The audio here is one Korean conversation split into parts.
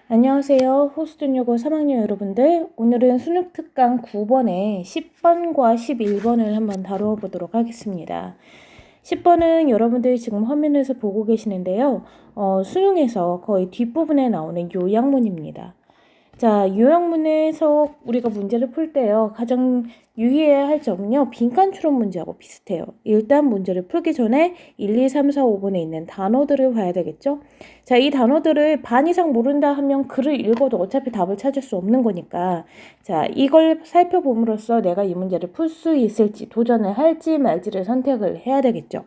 안녕하세요. 호스턴 요거 3학년 여러분들. 오늘은 수능 특강 9번에 10번과 11번을 한번 다루어 보도록 하겠습니다. 10번은 여러분들이 지금 화면에서 보고 계시는데요. 수능에서 거의 뒷부분에 나오는 요약문입니다. 자, 요약문에서 우리가 문제를 풀 때요. 가장 유의해야 할 점은요. 빈칸 추론 문제하고 비슷해요. 일단 문제를 풀기 전에 1, 2, 3, 4, 5번에 있는 단어들을 봐야 되겠죠. 자, 이 단어들을 반 이상 모른다 하면 글을 읽어도 어차피 답을 찾을 수 없는 거니까 자, 이걸 살펴봄으로써 내가 이 문제를 풀 수 있을지 도전을 할지 말지를 선택을 해야 되겠죠.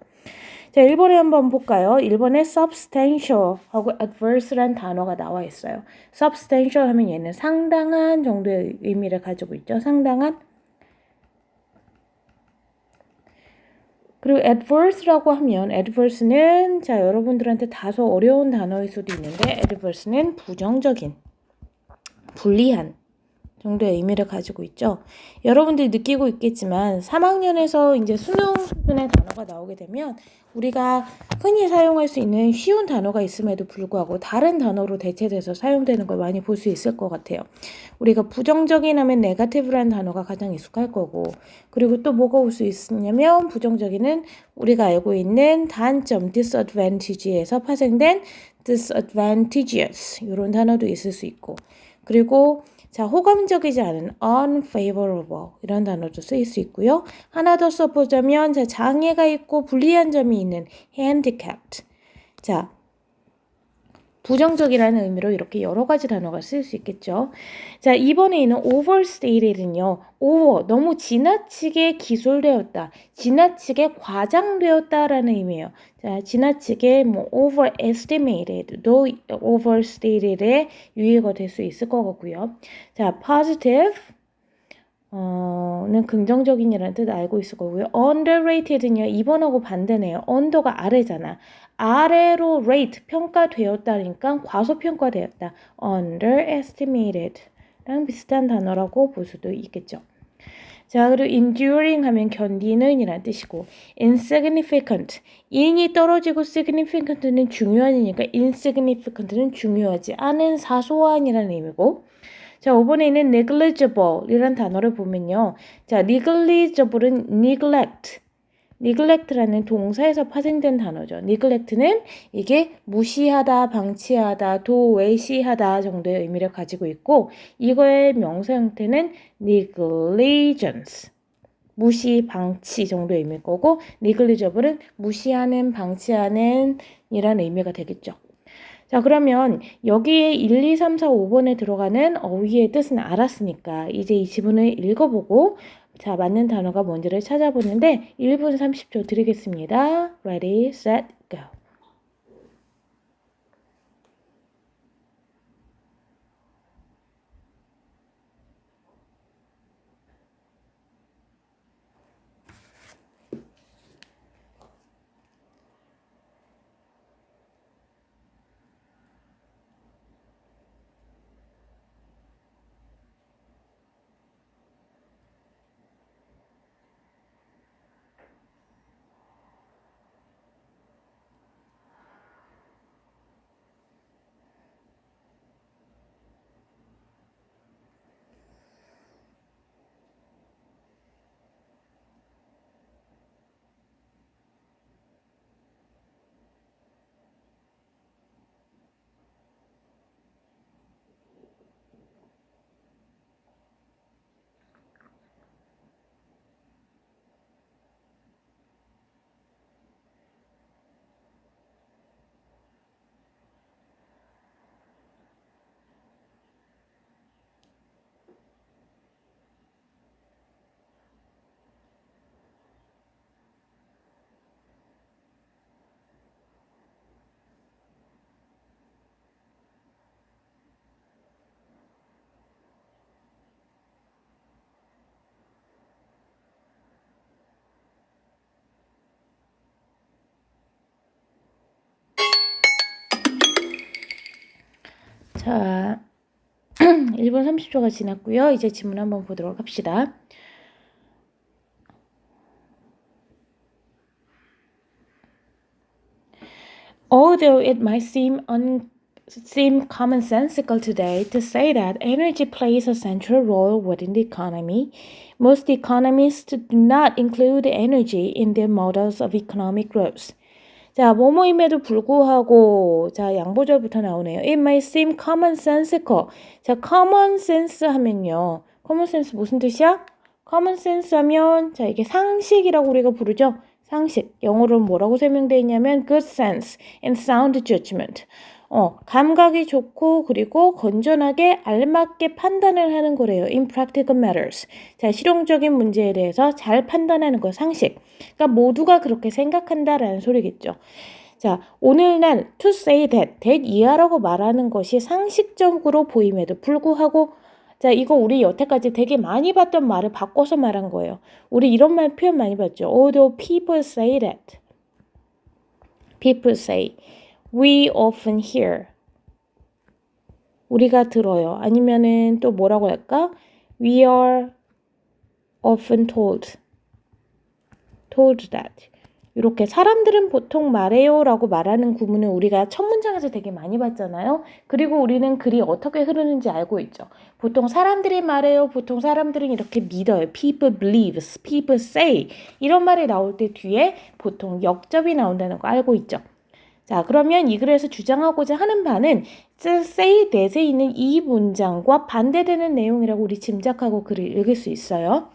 자, 1번에 한번 볼까요? 1번에 substantial 하고 adverse란 단어가 나와 있어요. substantial 하면 얘는 상당한 정도의 의미를 가지고 있죠. 상당한. 그리고 adverse라고 하면 adverse는 자, 여러분들한테 다소 어려운 단어일 수도 있는데 adverse는 부정적인, 불리한 정도의 의미를 가지고 있죠. 여러분들이 느끼고 있겠지만 3학년에서 이제 수능 수준의 단어가 나오게 되면 우리가 흔히 사용할 수 있는 쉬운 단어가 있음에도 불구하고 다른 단어로 대체돼서 사용되는 걸 많이 볼 수 있을 것 같아요. 우리가 부정적인 하면 negative라는 단어가 가장 익숙할 거고, 그리고 또 뭐가 올 수 있냐면 부정적인은 우리가 알고 있는 단점 disadvantage에서 파생된 disadvantageous 이런 단어도 있을 수 있고, 그리고 자, 호감적이지 않은 unfavorable 이런 단어도 쓰일 수 있고요. 하나 더 써보자면 자, 장애가 있고 불리한 점이 있는 handicapped. 자, 부정적이라는 의미로 이렇게 여러 가지 단어가 쓰일 수 있겠죠. 자, 이번에 있는 overstated는요. over, 너무 지나치게 기술되었다. 지나치게 과장되었다라는 의미예요. 자, 지나치게 뭐 overestimated도 overstated의 유의어가 될 수 있을 것 같고요. 자, positive 는 긍정적인이라는 뜻 알고 있을 거고요. underrated는요. 2번하고 반대네요. under가 아래잖아. 아래로 rate, 평가되었다니까 과소평가되었다. underestimated 랑 비슷한 단어라고 볼 수도 있겠죠. 자, 그리고 enduring 하면 견디는 이란 뜻이고 insignificant, 인이 떨어지고 significant는 중요한이니까 insignificant는 중요하지 않은 사소한이라는 의미고, 자, 5번에 있는 negligible 이란 단어를 보면요. 자, negligible은 neglect라는 동사에서 파생된 단어죠. neglect는 이게 무시하다, 방치하다, 도외시하다 정도의 의미를 가지고 있고, 이거의 명사 형태는 negligence. 무시, 방치 정도의 의미일 거고, negligible은 무시하는, 방치하는 이란 의미가 되겠죠. 자, 그러면 여기에 1, 2, 3, 4, 5번에 들어가는 어휘의 뜻은 알았으니까 이제 이 지문을 읽어보고 자, 맞는 단어가 뭔지를 찾아보는데 1분 30초 드리겠습니다. Ready, set, go. 자, 1분 30초가 지났고요. 이제 지문 한번 보도록 합시다. Although it might seem seem commonsensical today to say that energy plays a central role within the economy. Most economists do not include energy in their models of economic growth. 자, 뭐뭐임에도 불구하고, 자, 양보절부터 나오네요. It may seem commonsensical. 자, common sense 하면요. common sense 무슨 뜻이야? common sense 하면, 자, 이게 상식이라고 우리가 부르죠? 상식. 영어로는 뭐라고 설명되어 있냐면 good sense and sound judgment. 감각이 좋고 그리고 건전하게 알맞게 판단을 하는 거래요. In practical matters. 자, 실용적인 문제에 대해서 잘 판단하는 거, 상식. 그러니까 모두가 그렇게 생각한다라는 소리겠죠. 자, 오늘날 to say that 이하라고 말하는 것이 상식적으로 보임에도 불구하고 자, 이거 우리 여태까지 되게 많이 봤던 말을 바꿔서 말한 거예요. 우리 이런 말 표현 많이 봤죠. Although people say that. People say. We often hear. 우리가 들어요. 아니면은 또 뭐라고 할까? We are often told. told that. 이렇게 사람들은 보통 말해요 라고 말하는 구문은 우리가 첫 문장에서 되게 많이 봤잖아요. 그리고 우리는 글이 어떻게 흐르는지 알고 있죠. 보통 사람들이 말해요. 보통 사람들은 이렇게 믿어요. People believe, people say 이런 말이 나올 때 뒤에 보통 역접이 나온다는 거 알고 있죠. 자, 그러면 이 글에서 주장하고자 하는 바는 say that에 있는 이 문장과 반대되는 내용이라고 우리 짐작하고 글을 읽을 수 있어요.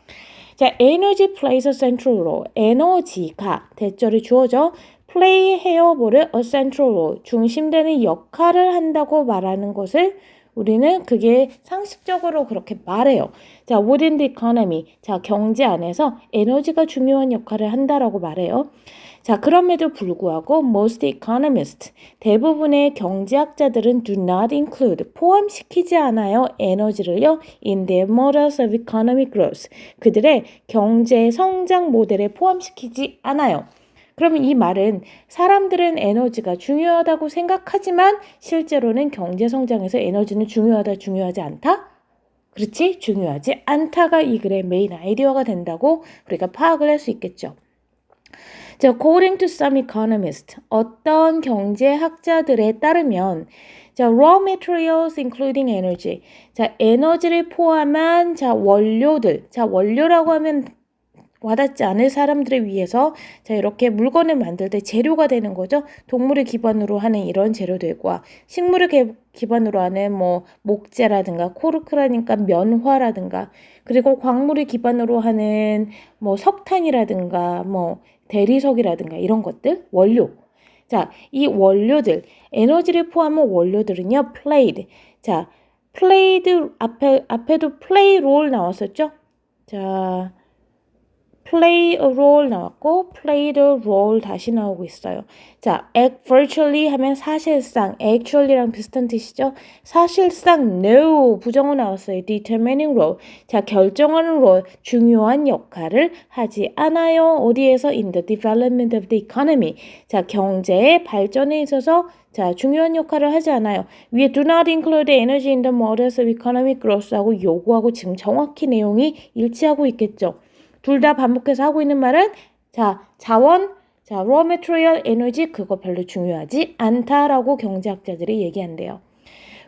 자, energy plays a central role. 에너지가 대절이 주어져 play 해어보를 a central role. 중심되는 역할을 한다고 말하는 것을 우리는 그게 상식적으로 그렇게 말해요. 자, within the economy. 자, 경제 안에서 에너지가 중요한 역할을 한다라고 말해요. 자, 그럼에도 불구하고 most economists, 대부분의 경제학자들은 do not include, 포함시키지 않아요. 에너지를요. in their models of economic growth. 그들의 경제 성장 모델에 포함시키지 않아요. 그러면 이 말은 사람들은 에너지가 중요하다고 생각하지만 실제로는 경제 성장에서 에너지는 중요하다, 중요하지 않다? 그렇지? 중요하지 않다가 이 글의 메인 아이디어가 된다고 우리가 파악을 할 수 있겠죠. 자, according to some economists, 어떤 경제학자들에 따르면 자, raw materials including energy. 자, 에너지를 포함한 자, 원료들. 자, 원료라고 하면 와닿지 않을 사람들을 위해서 자, 이렇게 물건을 만들 때 재료가 되는 거죠. 동물을 기반으로 하는 이런 재료들과 식물을 기반으로 하는 뭐 목재라든가 코르크라니까 면화라든가 그리고 광물을 기반으로 하는 뭐 석탄이라든가 뭐 대리석이라든가 이런 것들, 원료. 자, 이 원료들, 에너지를 포함한 원료들은요, played. 자, played 앞에도 play role 나왔었죠? 자, play a role 나왔고 played a role 다시 나오고 있어요. 자, act virtually 하면 사실상, actually랑 비슷한 뜻이죠. 사실상 no 부정어 나왔어요. determining role. 자, 결정하는 role, 중요한 역할을 하지 않아요. 어디에서? in the development of the economy. 자, 경제의 발전에 있어서 자, 중요한 역할을 하지 않아요. 위에 do not include energy in the models of economic growth 하고 요구하고 지금 정확히 내용이 일치하고 있겠죠. 둘 다 반복해서 하고 있는 말은 자, 자원, 자, raw material, 에너지 그거 별로 중요하지 않다라고 경제학자들이 얘기한대요.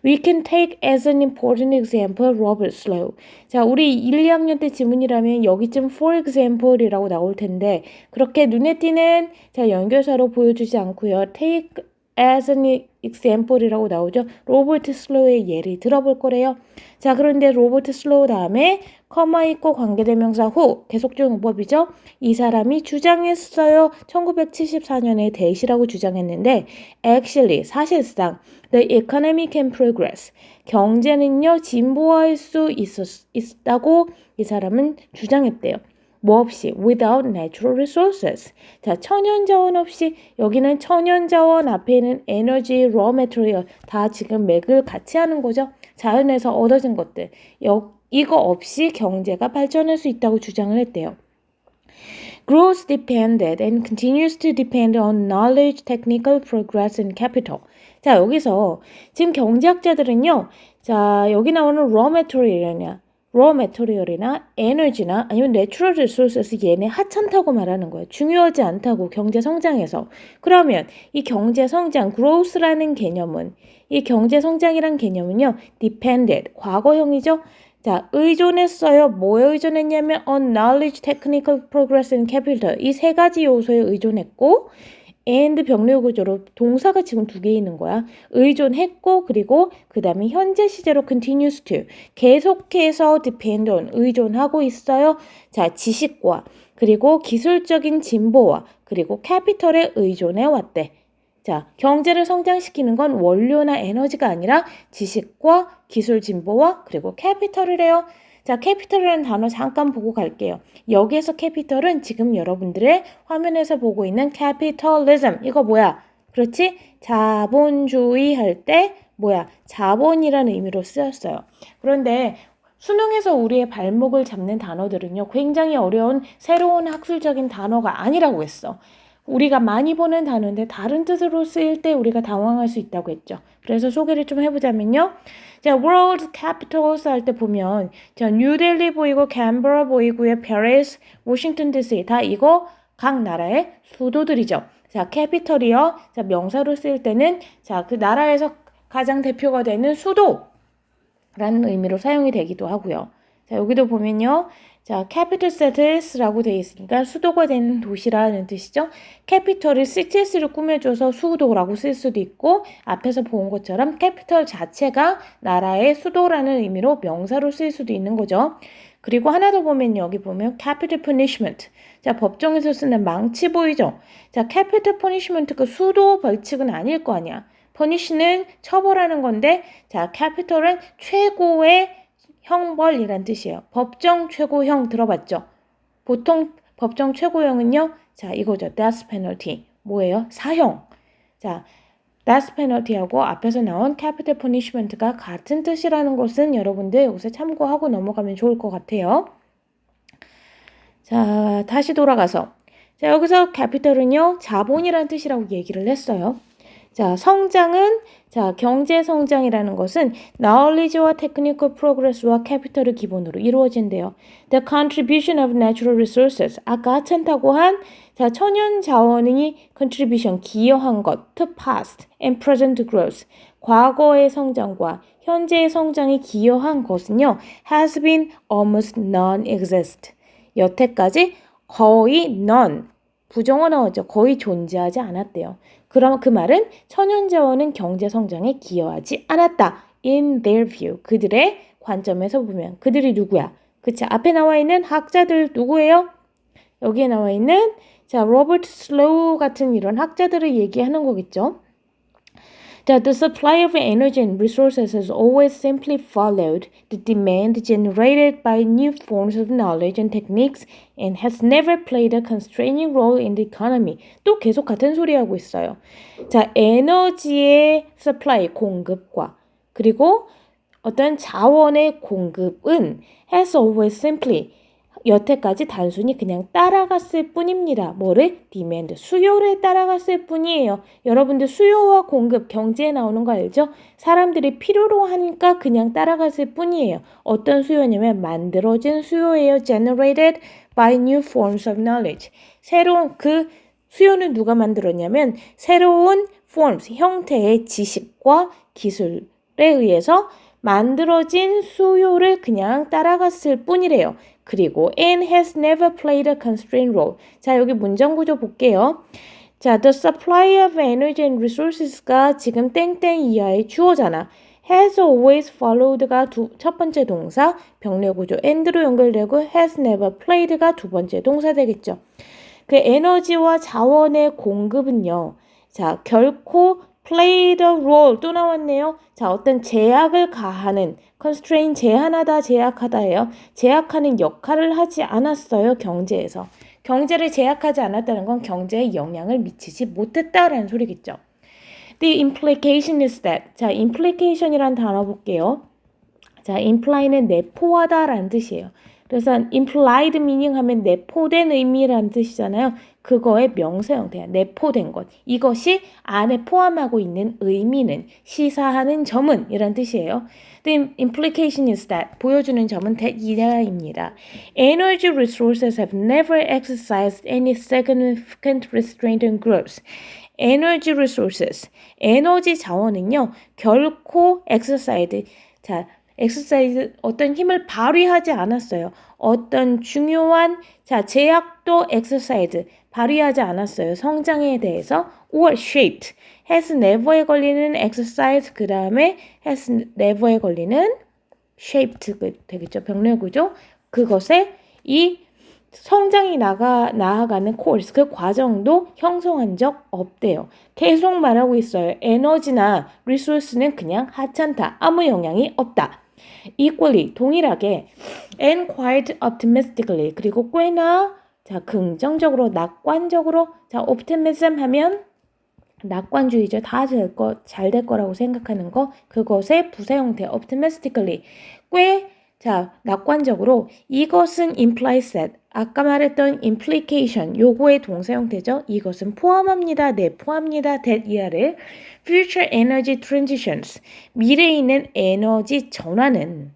We can take as an important example Robert Slow. 자, 우리 1, 2학년 때 지문이라면 여기쯤 for example이라고 나올 텐데 그렇게 눈에 띄는 자, 연결사로 보여주지 않고요. take as an example이라고 나오죠. 로버트 슬로우의 예를 들어볼 거래요. 자, 그런데 로버트 슬로우 다음에 커마 있고 관계대명사 후 계속적 용법이죠. 이 사람이 주장했어요. 1974년에 대시라고 주장했는데 actually 사실상 the economy can progress. 경제는요 진보할 수 있다고 이 사람은 주장했대요. 뭐 없이 without natural resources. 자, 천연자원 없이 여기는 천연자원 앞에 있는 에너지, raw material 다 지금 맥을 같이 하는 거죠. 자연에서 얻어진 것들. 이거 없이 경제가 발전할 수 있다고 주장을 했대요. Growth depended and continues to depend on knowledge, technical progress and capital. 자, 여기서 지금 경제학자들은요. 자, 여기 나오는 raw material이냐. raw material이나 에너지나 아니면 natural resources 얘네 하찮다고 말하는 거예요. 중요하지 않다고 경제 성장에서. 그러면 이 경제 성장 growth라는 개념은 이 경제 성장이란 개념은요. depended 과거형이죠. 자, 의존했어요. 뭐에 의존했냐면 on knowledge, technical progress and capital 이 세 가지 요소에 의존했고 and 병렬 구조로 동사가 지금 두 개 있는 거야. 의존했고 그리고 그 다음에 현재 시제로 continues to 계속해서 depend on 의존하고 있어요. 자, 지식과 그리고 기술적인 진보와 그리고 캐피털에 의존해 왔대. 자, 경제를 성장시키는 건 원료나 에너지가 아니라 지식과 기술 진보와 그리고 캐피털이래요. 자, 캐피털이라는 단어 잠깐 보고 갈게요. 여기에서 캐피털은 지금 여러분들의 화면에서 보고 있는 capitalism. 이거 뭐야? 그렇지? 자본주의 할 때 뭐야? 자본이라는 의미로 쓰였어요. 그런데 수능에서 우리의 발목을 잡는 단어들은요. 굉장히 어려운 새로운 학술적인 단어가 아니라고 했어. 우리가 많이 보는 단어인데 다른 뜻으로 쓰일 때 우리가 당황할 수 있다고 했죠. 그래서 소개를 좀 해보자면요. 자, World Capitals 할 때 보면 자, 뉴델리 보이고 캔버라 보이고요. 페리스, 워싱턴 DC 다 이거 각 나라의 수도들이죠. 자, 캐피털이요. 자, 명사로 쓰일 때는 자, 그 나라에서 가장 대표가 되는 수도라는 의미로 사용이 되기도 하고요. 자, 여기도 보면요. 자, capital cities라고 되어 있으니까 수도가 되는 도시라는 뜻이죠. 캐피털이 cities를 꾸며줘서 수도라고 쓸 수도 있고 앞에서 본 것처럼 캐피털 자체가 나라의 수도라는 의미로 명사로 쓸 수도 있는 거죠. 그리고 하나 더 보면 여기 보면 capital punishment. 자, 법정에서 쓰는 망치 보이죠? 자, capital punishment 그 수도 벌칙은 아닐 거 아니야. punish는 처벌하는 건데 자, capital은 최고의 형벌이란 뜻이에요. 법정 최고형 들어봤죠? 보통 법정 최고형은요. 자, 이거죠. death penalty. 뭐예요? 사형. 자, death penalty하고 앞에서 나온 capital punishment가 같은 뜻이라는 것은 여러분들 여기서 참고하고 넘어가면 좋을 것 같아요. 자, 다시 돌아가서 자, 여기서 capital은요. 자본이라는 뜻이라고 얘기를 했어요. 자, 성장은 자, 경제 성장이라는 것은 knowledge와 technical progress와 capital을 기본으로 이루어진대요. The contribution of natural resources. 아까 하찮다고 한 자, 천연 자원이 contribution 기여한 것 to past and present growth. 과거의 성장과 현재의 성장이 기여한 것은요. has been almost non-exist. 여태까지 거의 none. 부정어 나오죠. 거의 존재하지 않았대요. 그럼 그 말은 천연자원은 경제 성장에 기여하지 않았다. In their view. 그들의 관점에서 보면 그들이 누구야? 그치? 앞에 나와 있는 학자들 누구예요? 여기에 나와 있는 자, 로버트 슬로우 같은 이런 학자들을 얘기하는 거겠죠. 자, the supply of energy and resources has always simply followed the demand generated by new forms of knowledge and techniques and has never played a constraining role in the economy. 또 계속 같은 소리 하고 있어요. 자, 에너지의 supply, 공급과 그리고 어떤 자원의 공급은 has always simply 여태까지 단순히 그냥 따라갔을 뿐입니다. 뭐를? demand, 수요를 따라갔을 뿐이에요. 여러분들 수요와 공급, 경제에 나오는 거 알죠? 사람들이 필요로 하니까 그냥 따라갔을 뿐이에요. 어떤 수요냐면 만들어진 수요예요. generated by new forms of knowledge. 새로운 그 수요는 누가 만들었냐면 새로운 forms, 형태의 지식과 기술에 의해서 만들어진 수요를 그냥 따라갔을 뿐이래요. 그리고 and has never played a constrained role. 자, 여기 문장 구조 볼게요. 자, the supply of energy and resources가 지금 땡땡 이하의 주어잖아. has always followed가 첫 번째 동사, 병렬 구조 and로 연결되고 has never played가 두 번째 동사 되겠죠. 그 에너지와 자원의 공급은요. 자, 결코 played a role 또 나왔네요. 자, 어떤 제약을 가하는 constraint 제한하다, 제약하다예요. 제약하는 역할을 하지 않았어요. 경제에서. 경제를 제약하지 않았다는 건 경제에 영향을 미치지 못했다라는 소리겠죠. The implication is that 자, implication이란 단어 볼게요. 자, imply는 내포하다라는 뜻이에요. 그래서 implied meaning 하면 내포된 의미라는 뜻이잖아요. 그거의 명사 형태야. 내포된 것. 이것이 안에 포함하고 있는 의미는, 시사하는 점은 이란 뜻이에요. The implication is that, 보여주는 점은 that 이하입니다. Energy resources have never exercised any significant restraint on growth. Energy resources, 에너지 자원은요, 결코 exercise, 어떤 힘을 발휘하지 않았어요. 어떤 중요한, 제약도 exercise, 발휘하지 않았어요. 성장에 대해서. or shaped, has never에 걸리는 exercise, 그 다음에 has never에 걸리는 shaped 되겠죠. 병렬구조. 그것에 이 성장이 나아가는 course, 그 과정도 형성한 적 없대요. 계속 말하고 있어요. 에너지나 resource는 그냥 하찮다. 아무 영향이 없다. equally, 동일하게 and quite optimistically, 그리고 꽤나 긍정적으로, 낙관적으로, optimism 하면 낙관주의죠. 다 잘 될 거라고 생각하는 거. 그것의 부사 형태 optimistically, 꽤 낙관적으로. 이것은 implies that, 아까 말했던 implication, 요거의 동사 형태죠. 이것은 포함합니다. 내포합니다. that 이하를. future energy transitions, 미래에 있는 에너지 전환은,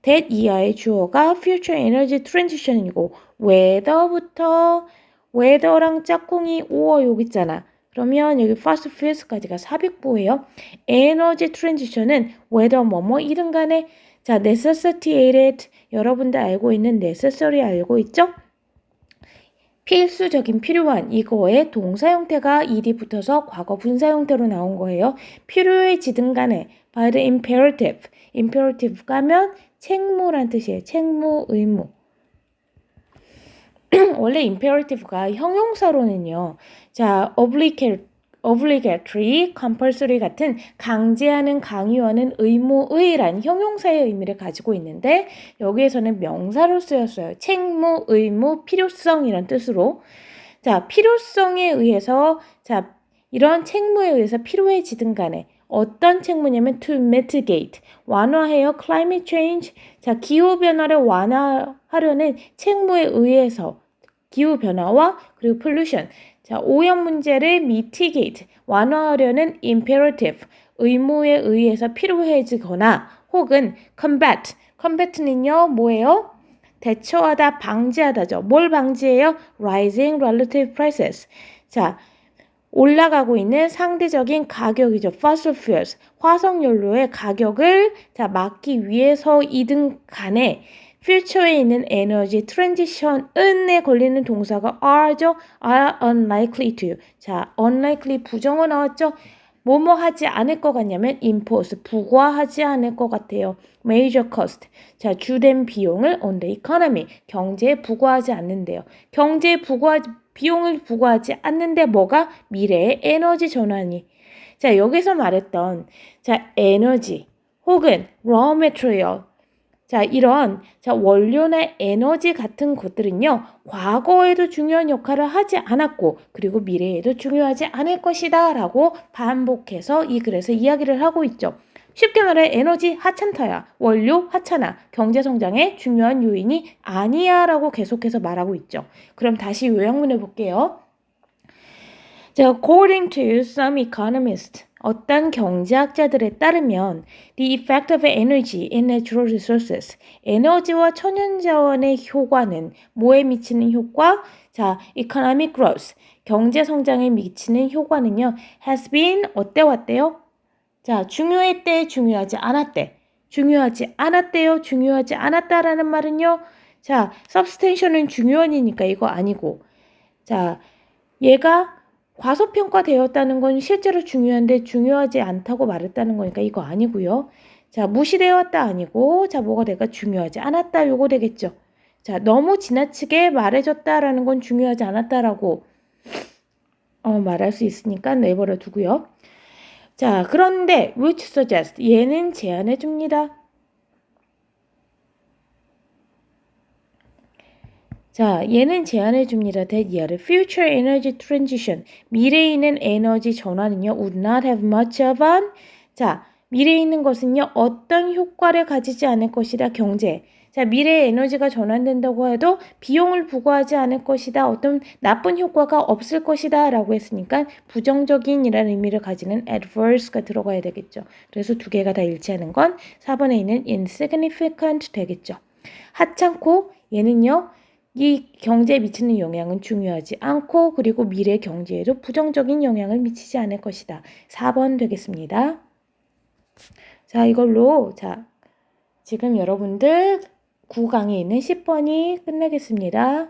that 이하의 주어가 future energy transition이고, weather랑 짝꿍이 or 여기 있잖아. 그러면 여기 fast fuels까지가 삽입보예요. 에너지 트랜지션은 whether 뭐뭐이든 간에 necessitated, 여러분들 알고 있는 necessary 알고 있죠? 필수적인, 필요한, 이거의 동사 형태가 ed 붙어서 과거 분사 형태로 나온 거예요. 필요해지든 간에 by the imperative 가면 책무란 뜻이에요. 책무, 의무. 원래 imperative가 형용사로는요. obligatory, compulsory 같은 강제하는, 강요하는, 의무의란 형용사의 의미를 가지고 있는데 여기에서는 명사로 쓰였어요. 책무, 의무, 필요성이란 뜻으로. 필요성에 의해서, 이런 책무에 의해서 필요해지든 간에 어떤 책무냐면 to mitigate, 완화해요. climate change, 기후변화를 완화하려는 책무에 의해서 기후변화와 그리고 pollution, 오염 문제를 mitigate, 완화하려는 imperative, 의무에 의해서 필요해지거나 혹은 combat는요 뭐예요? 대처하다, 방지하다죠. 뭘 방지해요? rising relative prices, 올라가고 있는 상대적인 가격이죠. fossil fuels, 화석연료의 가격을 막기 위해서이든 간에 future에 있는 에너지 transition에 걸리는 동사가 are죠. are unlikely to. unlikely 부정어 나왔죠. 뭐뭐 하지 않을 것 같냐면 impose, 부과하지 않을 것 같아요. major cost, 주된 비용을 on the economy, 경제에 부과하지 않는데요. 비용을 부과하지 않는데 뭐가? 미래의 에너지 전환이. 여기서 말했던 에너지 혹은 raw material, 이런 원료나 에너지 같은 것들은요. 과거에도 중요한 역할을 하지 않았고 그리고 미래에도 중요하지 않을 것이다 라고 반복해서 이 글에서 이야기를 하고 있죠. 쉽게 말해 에너지 하찮다야, 원료 하찮아, 경제성장의 중요한 요인이 아니야 라고 계속해서 말하고 있죠. 그럼 다시 요약문을 볼게요. According to some economists, 어떤 경제학자들에 따르면 the effect of energy in natural resources, 에너지와 천연자원의 효과는 뭐에 미치는 효과? economic growth, 경제성장에 미치는 효과는요. has been 어때왔대요? 중요했대, 중요하지 않았대. 중요하지 않았대요, 중요하지 않았다라는 말은요. substantial은 중요한이니까 이거 아니고. 얘가 과소평가되었다는 건 실제로 중요한데 중요하지 않다고 말했다는 거니까 이거 아니고요. 무시되었다 아니고 뭐가 될까? 중요하지 않았다 요거 되겠죠. 너무 지나치게 말해줬다라는 건 중요하지 않았다라고 말할 수 있으니까 내버려 두고요. 그런데 which suggest, 얘는 제안해 줍니다. 얘는 제안해 줍니다. that 이하를 future energy transition, 미래에 있는 에너지 전환은요 would not have much of an, 미래에 있는 것은요, 어떤 효과를 가지지 않을 것이다. 경제. 자, 미래에 에너지가 전환된다고 해도 비용을 부과하지 않을 것이다. 어떤 나쁜 효과가 없을 것이다. 라고 했으니까 부정적인이라는 의미를 가지는 adverse가 들어가야 되겠죠. 그래서 두 개가 다 일치하는 건 4번에 있는 insignificant 되겠죠. 하찮고 얘는요. 이 경제에 미치는 영향은 중요하지 않고 그리고 미래 경제에도 부정적인 영향을 미치지 않을 것이다. 4번 되겠습니다. 자, 이걸로 지금 여러분들 9강에 있는 10번이 끝나겠습니다.